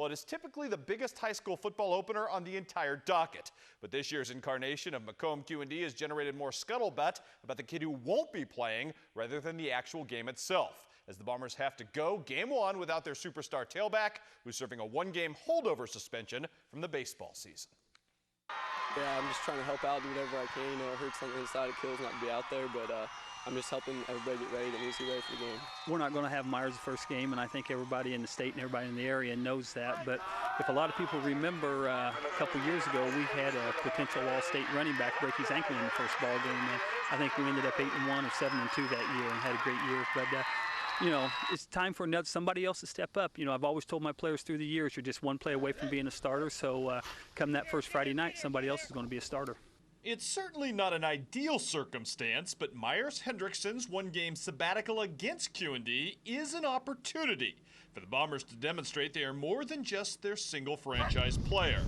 Well, it is typically the biggest high school football opener on the entire docket. But this year's incarnation of Macomb Q&D has generated more scuttlebutt about the kid who won't be playing rather than the actual game itself, as the Bombers have to go game one without their superstar tailback, who's serving a one-game holdover suspension from the baseball season. Yeah, I'm just trying to help out, do whatever I can. You know, it hurts something inside, it kills not to be out there, but I'm just helping everybody get ready, that needs to be ready for the game. We're not going to have Myers the first game, and I think everybody in the state and everybody in the area knows that. But if a lot of people remember, a couple years ago, we had a potential all-state running back break his ankle in the first ball game, and I think we ended up 8-1 or 7-2 that year and had a great year. But you know, it's time for somebody else to step up. You know, I've always told my players through the years, you're just one play away from being a starter. So come that first Friday night, somebody else is going to be a starter. It's certainly not an ideal circumstance, but Myers Hendrickson's one-game sabbatical against Q&D is an opportunity for the Bombers to demonstrate they are more than just their single franchise player,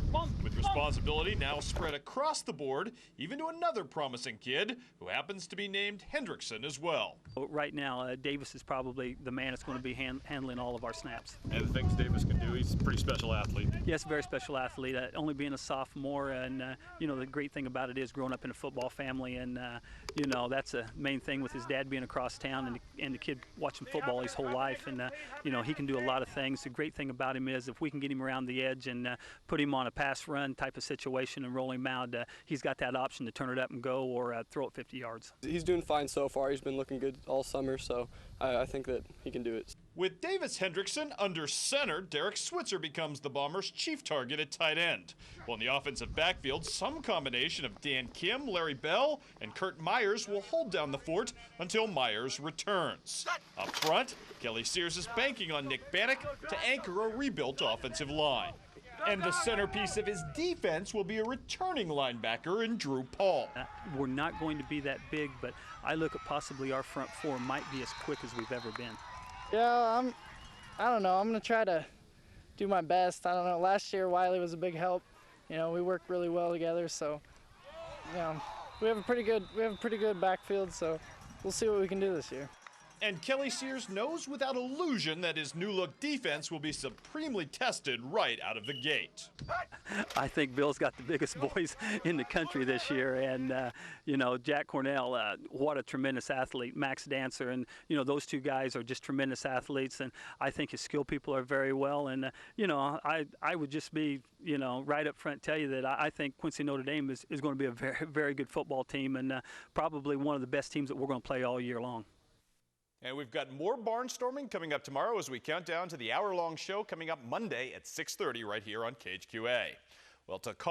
with responsibility now spread across the board, even to another promising kid who happens to be named Hendrickson as well. Right now, Davis is probably the man that's going to be handling all of our snaps. And the things Davis can do, he's a pretty special athlete. Yes, a very special athlete, only being a sophomore, and you know, the great thing about it is growing up in a football family, and you know, that's a main thing with his dad being across town and the kid watching football his whole life, and you know, he can do a lot of things. The great thing about him is if we can get him around the edge and put him on a pass run type of situation and roll him out, he's got that option to turn it up and go or throw it 50 yards. He's doing fine so far. He's been looking good all summer, so I think that he can do it. With Davis Hendrickson under center, Derek Switzer becomes the Bombers' chief target at tight end. While in the offensive backfield, some combination of Dan Kim, Larry Bell, and Kurt Myers will hold down the fort until Myers returns. Up front, Kelly Sears is banking on Nick Bannock to anchor a rebuilt offensive line. And the centerpiece of his defense will be a returning linebacker in Drew Paul. We're not going to be that big, but I look at possibly our front four might be as quick as we've ever been. Yeah, I don't know. I'm going to try to do my best. I don't know. Last year, Wiley was a big help. You know, we worked really well together, so you know, we have a pretty good backfield, so we'll see what we can do this year. And Kelly Sears knows without illusion that his new-look defense will be supremely tested right out of the gate. I think Bill's got the biggest boys in the country this year, and you know, Jack Cornell, what a tremendous athlete, Max Dancer, and you know, those two guys are just tremendous athletes, and I think his skill people are very well, and you know, I would just be, you know, right up front tell you that I think Quincy Notre Dame is going to be a very, very good football team, and probably one of the best teams that we're going to play all year long. And we've got more barnstorming coming up tomorrow as we count down to the hour-long show coming up Monday at 6:30 right here on KHQA. Well, to call